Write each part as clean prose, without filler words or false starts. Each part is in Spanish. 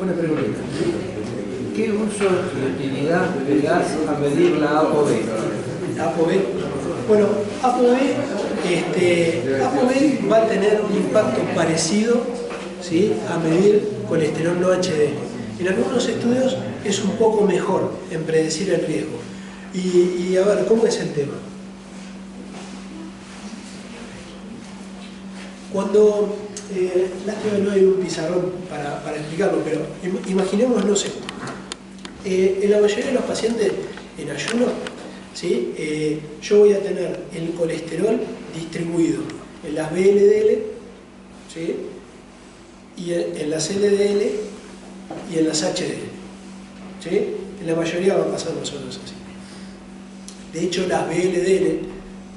Buena pregunta. ¿Qué uso y utilidad le das a medir la ApoB? ApoB. Bueno, ApoB va a tener un impacto parecido, ¿sí?, a medir colesterol no HDL. En algunos estudios es un poco mejor en predecir el riesgo. Y a ver, ¿cómo es el tema? Cuando, lástima no hay un pizarrón para explicarlo, pero imaginémonos esto. En la mayoría de los pacientes en ayuno, ¿sí?, yo voy a tener el colesterol distribuido en las VLDL, ¿sí?, y en las LDL y en las HDL, ¿sí? En la mayoría va a pasar más o menos así. De hecho, las VLDL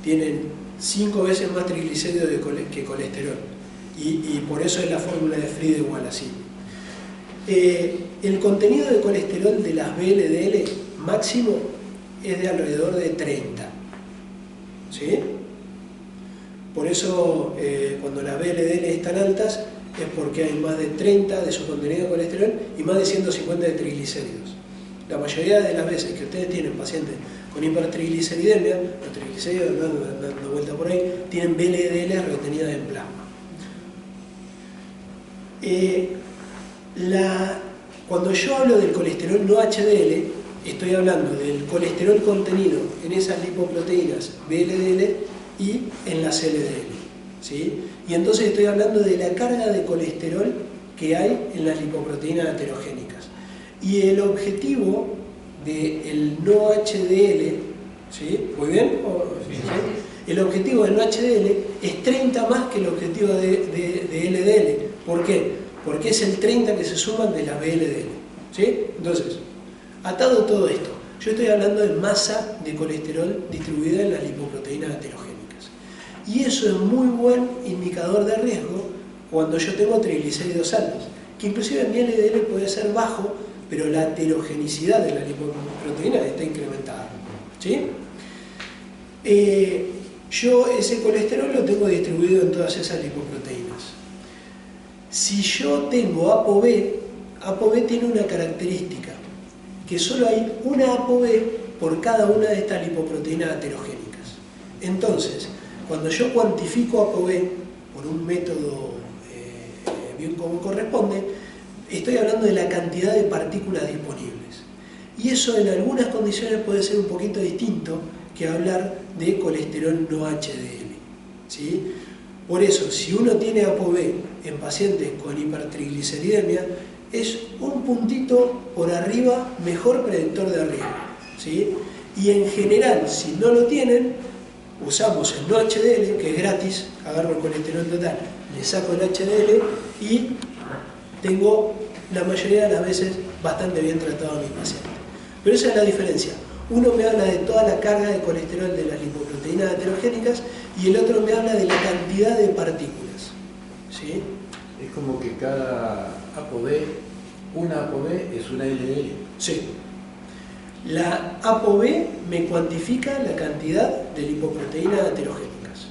tienen 5 veces más triglicéridos que colesterol, y por eso es la fórmula de Friede-Wallacini. El contenido de colesterol de las VLDL máximo es de alrededor de 30, ¿sí? Por eso cuando las VLDL están altas es porque hay más de 30 de su contenido de colesterol y más de 150 de triglicéridos. La mayoría de las veces que ustedes tienen pacientes con hipertrigliceridemia, los triglicéridos dando vuelta por ahí, tienen VLDL retenidas en plasma. Cuando yo hablo del colesterol no HDL, estoy hablando del colesterol contenido en esas lipoproteínas VLDL y en las LDL, ¿sí? Y entonces estoy hablando de la carga de colesterol que hay en las lipoproteínas aterogénicas. Y el objetivo del no HDL, ¿sí? ¿Muy bien? ¿Sí? El objetivo del no HDL es 30 más que el objetivo de LDL. ¿Por qué? Porque es el 30 que se suman de la VLDL, ¿sí? Entonces, atado todo esto, yo estoy hablando de masa de colesterol distribuida en las lipoproteínas aterogénicas. Y eso es muy buen indicador de riesgo cuando yo tengo triglicéridos altos, que inclusive mi LDL puede ser bajo, pero la heterogenicidad de la lipoproteína está incrementada, ¿sí? Yo ese colesterol lo tengo distribuido en todas esas lipoproteínas. Si yo tengo ApoB, ApoB tiene una característica, que solo hay una ApoB por cada una de estas lipoproteínas aterogénicas. Entonces, cuando yo cuantifico ApoB por un método bien como corresponde, estoy hablando de la cantidad de partículas disponibles. Y eso en algunas condiciones puede ser un poquito distinto que hablar de colesterol no HDL, ¿sí? Por eso, si uno tiene ApoB en pacientes con hipertrigliceridemia, es un puntito por arriba mejor predictor de riesgo, ¿sí? Y en general, si no lo tienen, usamos el no HDL, que es gratis, agarro el colesterol total, le saco el HDL y tengo la mayoría de las veces bastante bien tratado a mi paciente. Pero esa es la diferencia. Uno me habla de toda la carga de colesterol de las lipoproteínas heterogénicas y el otro me habla de la cantidad de partículas, ¿sí? Es como que cada ApoB, una ApoB es una LDL. Sí. La ApoB me cuantifica la cantidad de lipoproteínas heterogénicas,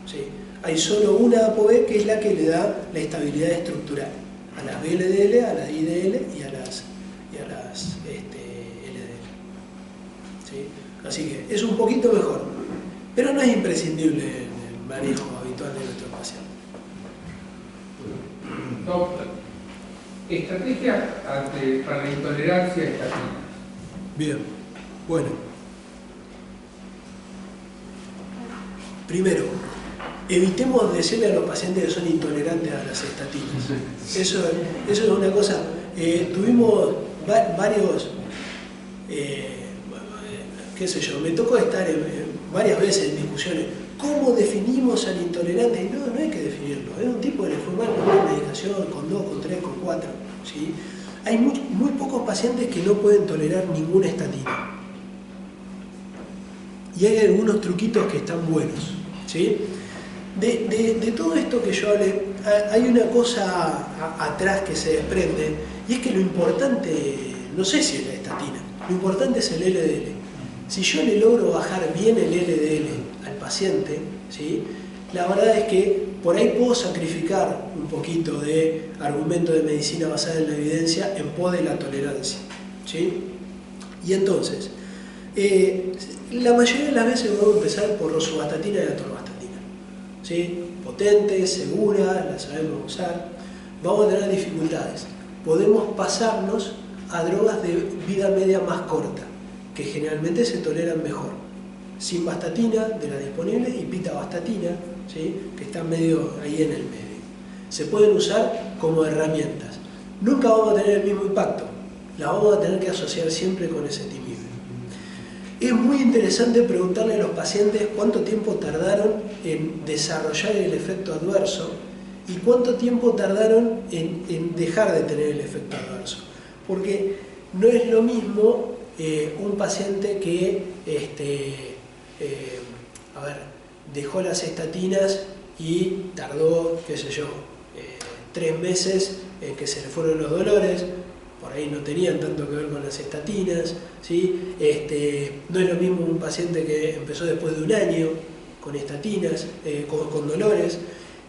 ¿sí? Hay solo una ApoB que es la que le da la estabilidad estructural a las VLDL, a las IDL y a las LDL, ¿sí? Así que es un poquito mejor, pero no es imprescindible en el manejo habitual de nuestro paciente. Doctor, estrategia para la intolerancia a estatinas. Bien, bueno. Primero, evitemos decirle a los pacientes que son intolerantes a las estatinas. Eso es una cosa. Tuvimos varios, qué sé yo, me tocó estar varias veces en discusiones. ¿Cómo definimos al intolerante? No hay que definirlo. Es un tipo que le fue mal con una medicación, con 2, con 3, con 4. ¿Sí? Hay muy pocos pacientes que no pueden tolerar ninguna estatina. Y hay algunos truquitos que están buenos, ¿sí? De todo esto que yo hablé, hay una cosa atrás que se desprende, y es que lo importante, no sé si es la estatina, lo importante es el LDL. Si yo le logro bajar bien el LDL al paciente, ¿sí?, la verdad es que por ahí puedo sacrificar un poquito de argumento de medicina basada en la evidencia en pos de la tolerancia, ¿sí? Y entonces, la mayoría de las veces vamos a empezar por rosuvastatina y atorvastatina, ¿sí? Potente, segura, la sabemos usar. Vamos a tener dificultades. Podemos pasarnos a drogas de vida media más corta, que generalmente se toleran mejor. Simvastatina, de las disponibles, y pitavastatina, ¿sí? Que están medio ahí en el medio. Se pueden usar como herramientas. Nunca vamos a tener el mismo impacto. La vamos a tener que asociar siempre con ezetimibe. Es muy interesante preguntarle a los pacientes cuánto tiempo tardaron en desarrollar el efecto adverso y cuánto tiempo tardaron en dejar de tener el efecto adverso. Porque no es lo mismo un paciente que dejó las estatinas y tardó, qué sé yo, 3 meses en que se le fueron los dolores, por ahí no tenían tanto que ver con las estatinas, ¿sí? No es lo mismo un paciente que empezó después de 1 año con estatinas, con dolores,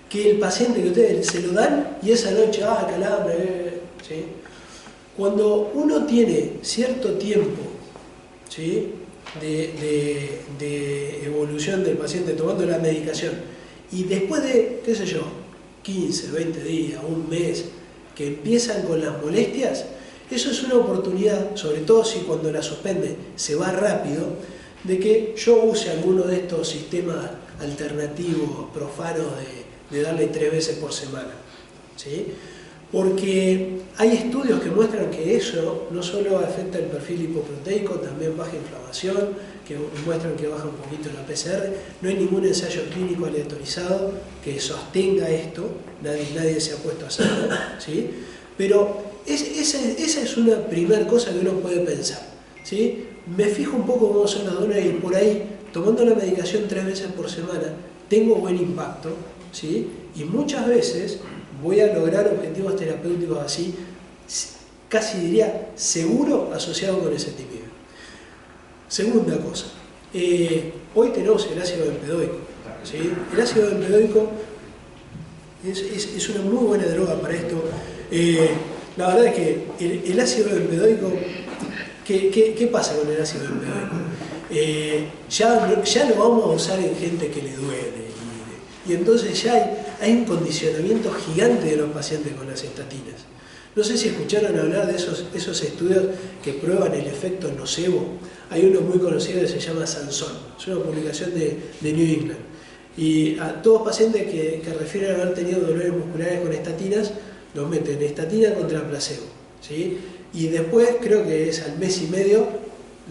que el paciente que ustedes se lo dan y esa noche, calambre, ¿sí? Cuando uno tiene cierto tiempo, ¿sí? de evolución del paciente tomando la medicación y después de, qué sé yo, 15, 20 días, 1 mes, que empiezan con las molestias, eso es una oportunidad, sobre todo si cuando la suspende se va rápido, de que yo use alguno de estos sistemas alternativos, profanos, de darle 3 veces por semana, ¿sí? Porque hay estudios que muestran que eso no solo afecta el perfil lipoproteico, también baja inflamación, que muestran que baja un poquito la PCR. No hay ningún ensayo clínico aleatorizado que sostenga esto, nadie se ha puesto a hacerlo, ¿sí? Pero esa es una primera cosa que uno puede pensar, ¿sí? Me fijo un poco cómo son las donas y por ahí, tomando la medicación 3 veces por semana, tengo buen impacto, ¿sí? Y muchas veces voy a lograr objetivos terapéuticos así, casi diría seguro, asociado con ezetimibe. Segunda cosa, hoy tenemos el ácido bempedoico, ¿sí? El ácido bempedoico es una muy buena droga para esto. La verdad es que el ácido bempedoico, ¿qué pasa con el ácido bempedoico? Ya lo vamos a usar en gente que le duele. Y entonces ya hay un condicionamiento gigante de los pacientes con las estatinas. No sé si escucharon hablar de esos estudios que prueban el efecto nocebo. Hay uno muy conocido que se llama Sansón, es una publicación de New England. Y a todos pacientes que refieren haber tenido dolores musculares con estatinas, los meten estatina contra placebo, ¿sí? Y después, creo que es al mes y medio,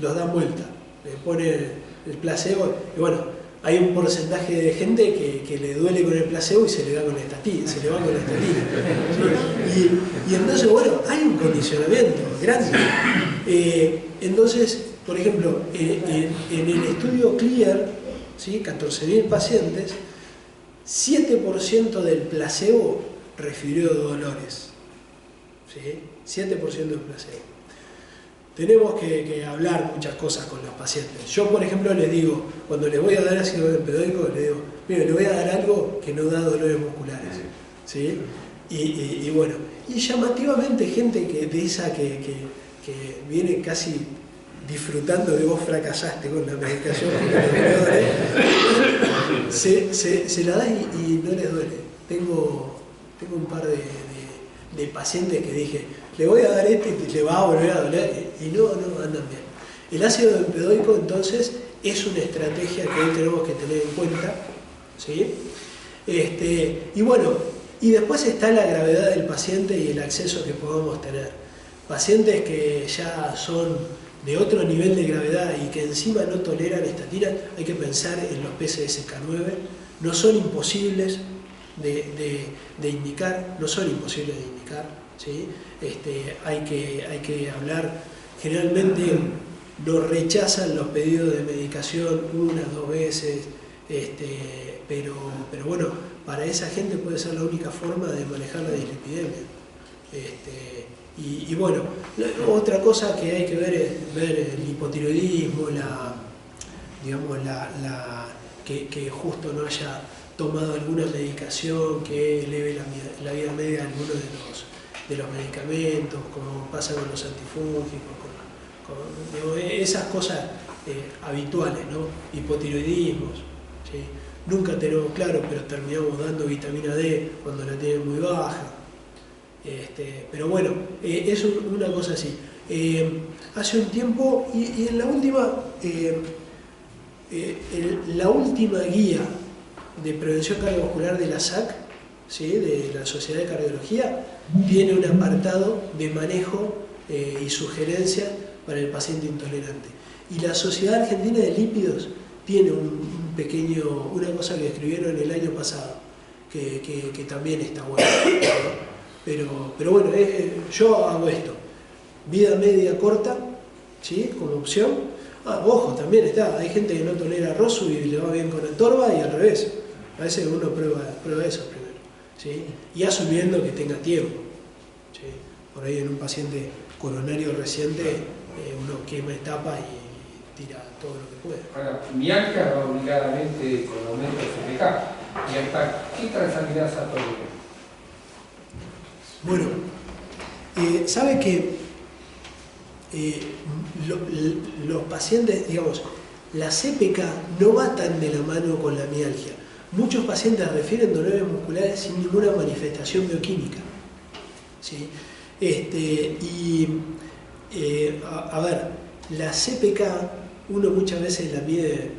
los dan vuelta, le ponen el placebo y bueno, hay un porcentaje de gente que le duele con el placebo y se le va con la estatina, ¿sí? Y entonces, bueno, hay un condicionamiento grande. Entonces, por ejemplo, en el estudio CLEAR, ¿sí? 14.000 pacientes, 7% del placebo refirió dolores, ¿sí? 7% del placebo. Tenemos que hablar muchas cosas con los pacientes. Yo, por ejemplo, les digo, cuando les voy a dar ácido bempedoico, les digo, mire, le voy a dar algo que no da dolores musculares, ¿sí? Y bueno, y llamativamente gente de esa que viene casi disfrutando de vos fracasaste con la medicación se la da y no les duele. Tengo un par de pacientes que dije, le voy a dar este y le va a volver a doler, y no andan bien. El ácido bempedoico, entonces, es una estrategia que hoy tenemos que tener en cuenta, ¿sí? Y bueno, y después está la gravedad del paciente y el acceso que podamos tener. Pacientes que ya son de otro nivel de gravedad y que encima no toleran estatina, hay que pensar en los PCSK9, no son imposibles de indicar, ¿sí? Hay que hablar, generalmente nos rechazan los pedidos de medicación 1, 2 veces, pero bueno, para esa gente puede ser la única forma de manejar la dislipidemia. Y bueno, otra cosa que hay que ver es ver el hipotiroidismo, que justo no haya tomado alguna medicación que eleve la vida media de algunos de los medicamentos, como pasa con los antifúngicos, con esas cosas habituales, ¿no? Hipotiroidismos, ¿sí? Nunca tenemos claro, pero terminamos dando vitamina D cuando la tienen muy baja. Pero bueno, es una cosa así. Hace un tiempo, y en la última guía de prevención cardiovascular de la SAC, ¿sí? De la Sociedad de Cardiología, tiene un apartado de manejo y sugerencias para el paciente intolerante. Y la Sociedad Argentina de Lípidos tiene una cosa que escribieron el año pasado, que también está buena, ¿no? Pero bueno, yo hago esto, vida media corta, ¿sí? Como opción. Ojo, también hay gente que no tolera rosu y le va bien con atorva, y al revés. A veces uno prueba eso primero, ¿sí? Y asumiendo que tenga tiempo, ¿sí? Por ahí en un paciente coronario reciente uno quema etapa y tira todo lo que puede. Ahora, mialgia va obligadamente con aumento de CPK. ¿Y hasta qué transaminasa tolera? Bueno, sabe que los pacientes, digamos, la CPK no va tan de la mano con la mialgia. Muchos pacientes refieren dolores musculares sin ninguna manifestación bioquímica, ¿sí? A ver, la CPK uno muchas veces la mide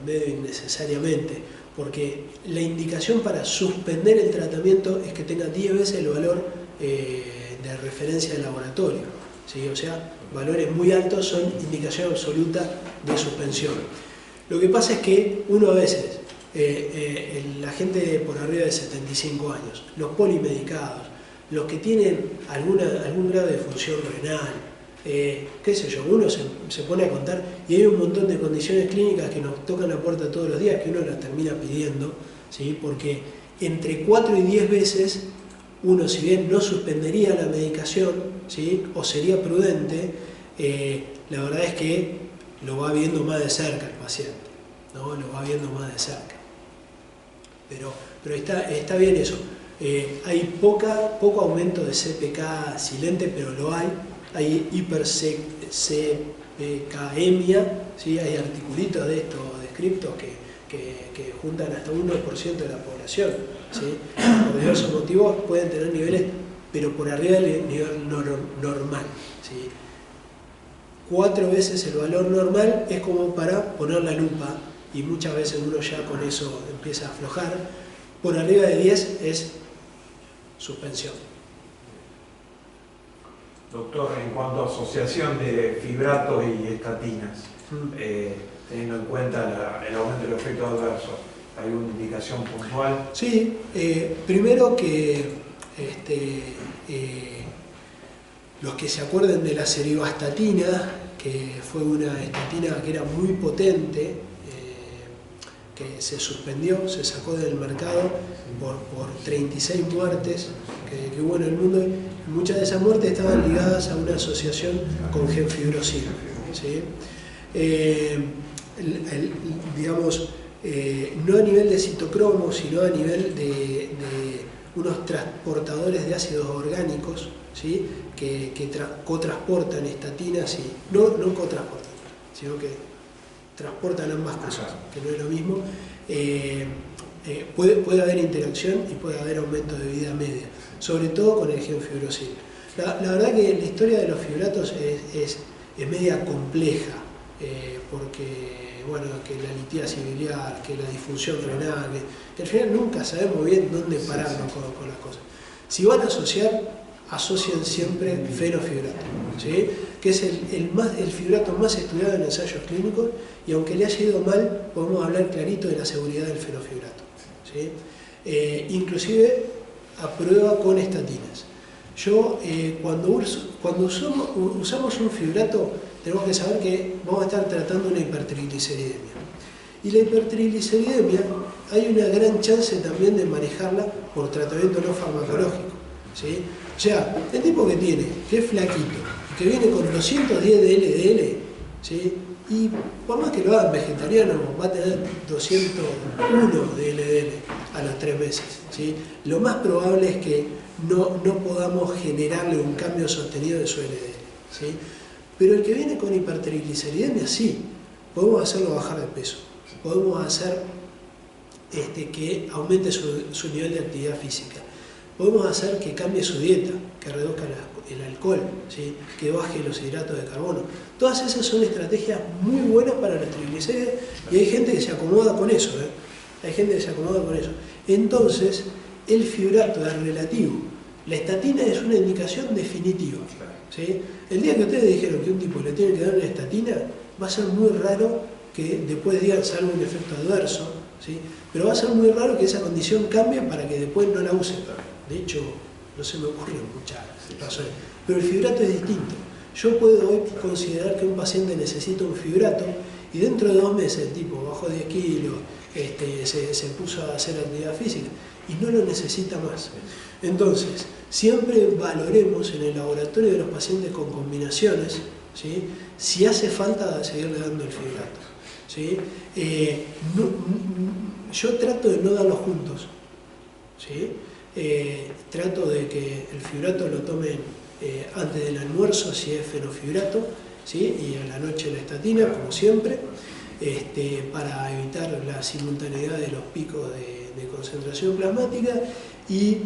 medio innecesariamente, porque la indicación para suspender el tratamiento es que tenga 10 veces el valor de referencia del laboratorio, ¿sí? O sea, valores muy altos son indicación absoluta de suspensión. Lo que pasa es que uno a veces, la gente por arriba de 75 años, los polimedicados, los que tienen algún grado de función renal, qué sé yo, uno se pone a contar y hay un montón de condiciones clínicas que nos tocan la puerta todos los días que uno las termina pidiendo, ¿sí? Porque entre 4 y 10 veces uno, si bien no suspendería la medicación, ¿sí? O sería prudente, la verdad es que lo va viendo más de cerca el paciente, ¿no? Lo va viendo más de cerca. Pero está bien eso. Hay poco aumento de CPK silente, pero lo hay. Hay hiper-CPKemia, ¿sí? Hay articulitos de estos descriptos que juntan hasta 1% de la población, ¿sí? Por diversos motivos pueden tener niveles, pero por arriba del nivel normal, ¿sí? 4 veces el valor normal es como para poner la lupa, y muchas veces uno ya con eso empieza a aflojar. Por arriba de 10 es suspensión. Doctor, en cuanto a asociación de fibratos y estatinas, teniendo en cuenta el aumento del efecto adverso, ¿hay una indicación puntual? Sí, primero que los que se acuerden de la serivastatina, que fue una estatina que era muy potente, que se suspendió, se sacó del mercado por 36 muertes que hubo en el mundo. Muchas de esas muertes estaban ligadas a una asociación con gemfibrosina, ¿sí? Digamos, no a nivel de citocromo, sino a nivel de unos transportadores de ácidos orgánicos, ¿sí? que cotransportan estatinas, y no cotransportan, sino que transportan ambas cosas, que no es lo mismo. Puede haber interacción y puede haber aumento de vida media, sobre todo con el gemfibrosina. La verdad que la historia de los fibratos es media compleja, porque bueno, que la litiasis biliar, que la disfunción renal, que al final nunca sabemos bien dónde pararnos con las cosas. Si van a asociar, asocian siempre fenofibrato, ¿sí? Que es el fibrato más estudiado en ensayos clínicos, y aunque le haya ido mal, podemos hablar clarito de la seguridad del fenofibrato, ¿sí? Inclusive a prueba con estatinas. Cuando usamos un fibrato, tenemos que saber que vamos a estar tratando una hipertrigliceridemia. Y la hipertrigliceridemia hay una gran chance también de manejarla por tratamiento no farmacológico, ¿sí? O sea, el tipo que es flaquito, que viene con 210 de LDL, ¿sí? Y por más que lo hagan vegetariano, va a tener 201 de LDL a los 3 meses. ¿Sí? Lo más probable es que no podamos generarle un cambio sostenido de su LDL. ¿Sí? Pero el que viene con hipertrigliceridemia, sí, podemos hacerlo bajar de peso. Podemos hacer que aumente su nivel de actividad física. Podemos hacer que cambie su dieta, que reduzca el alcohol, ¿sí? Que baje los hidratos de carbono. Todas esas son estrategias muy buenas para los triglicéridos y hay gente que se acomoda con eso. Hay gente que se acomoda con eso. Entonces, el fibrato es relativo. La estatina es una indicación definitiva. ¿Sí? El día que ustedes dijeron que un tipo le tiene que dar una estatina, va a ser muy raro que después digan salvo un efecto adverso, ¿sí? Pero va a ser muy raro que esa condición cambie para que después no la usen. De hecho, no se me ocurren muchas razones. Pero el fibrato es distinto. Yo puedo hoy considerar que un paciente necesita un fibrato y dentro de 2 meses el tipo bajó 10 kilos, se puso a hacer actividad física y no lo necesita más. Entonces, siempre valoremos en el laboratorio de los pacientes con combinaciones, ¿sí? Si hace falta seguirle dando el fibrato. ¿Sí? Yo trato de no darlos juntos. ¿Sí? Trato de que el fibrato lo tomen antes del almuerzo si es fenofibrato, ¿sí? Y a la noche la estatina, como siempre, para evitar la simultaneidad de los picos de concentración plasmática. Y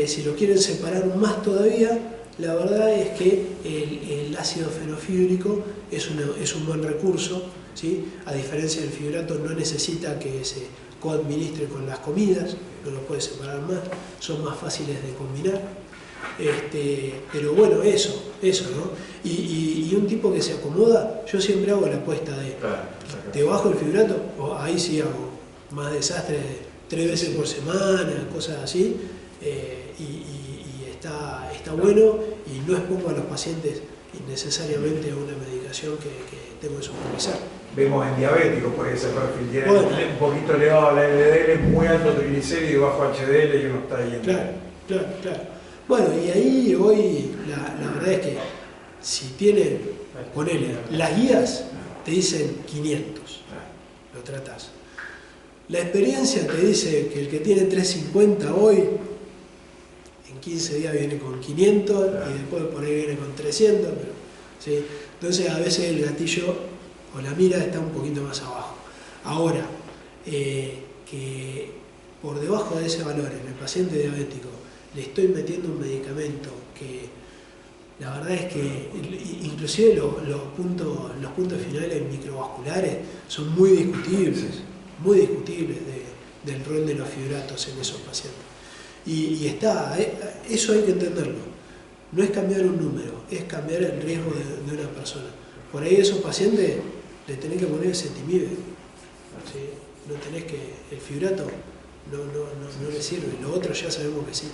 si lo quieren separar más todavía, la verdad es que el ácido fenofíbrico es un buen recurso, ¿sí? A diferencia del fibrato, no necesita que se coadministre con las comidas, no lo puede separar más, son más fáciles de combinar. Pero bueno, eso, ¿no? Y un tipo que se acomoda, yo siempre hago la apuesta de ¿te bajo el fibrato? O ahí sí hago más desastre de 3 veces por semana, cosas así, y está bueno, y no expongo a los pacientes innecesariamente a una medicación que tengo que supervisar. Vemos en diabéticos, porque ese perfil tiene un poquito elevado la LDL, muy alto triglicérido y bajo HDL y uno está ahí en... Claro. Bueno, y ahí hoy la verdad es que si tienen, ponele, las guías te dicen 500, lo tratás. La experiencia te dice que el que tiene 350 hoy, en 15 días viene con 500 y después por ahí viene con 300, pero, ¿sí? Entonces a veces el gatillo o la mira está un poquito más abajo. Ahora, que por debajo de ese valor en el paciente diabético le estoy metiendo un medicamento que la verdad es que inclusive los puntos finales microvasculares son muy discutibles del rol de los fibratos en esos pacientes. Y eso hay que entenderlo. No es cambiar un número, es cambiar el riesgo de una persona. Por ahí esos pacientes le tenés que poner ezetimibe, ¿sí? No tenés que, el fibrato no le sirve, lo otro ya sabemos que sí.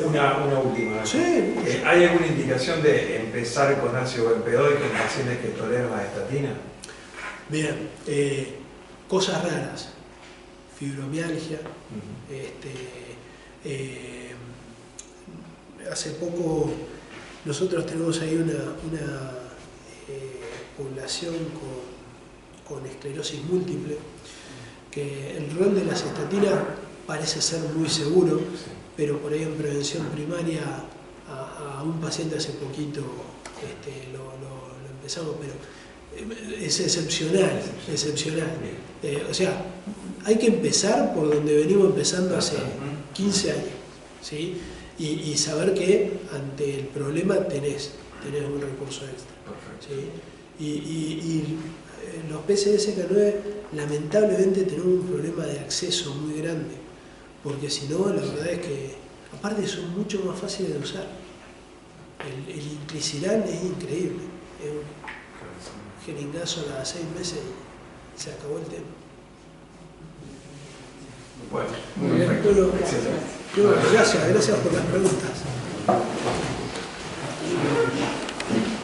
Una última. Sí. ¿Hay alguna indicación de empezar con ácido bempedoico en pacientes que toleran la estatina? Bien, cosas raras, fibromialgia, hace poco nosotros tenemos ahí una población con esclerosis múltiple, que el rol de las estatinas parece ser muy seguro, pero por ahí en prevención primaria a un paciente hace poquito lo empezamos, pero es excepcional. O sea, hay que empezar por donde venimos empezando hace 15 años, ¿sí? Y saber que ante el problema tenés un recurso extra, ¿sí? Y los PCSK9 lamentablemente tenemos un problema de acceso muy grande, porque si no, la verdad es que aparte son mucho más fáciles de usar. El inclisiran es increíble, es un jeringazo cada 6 meses y se acabó el tema. Bueno, Muy bien, gracias por las preguntas.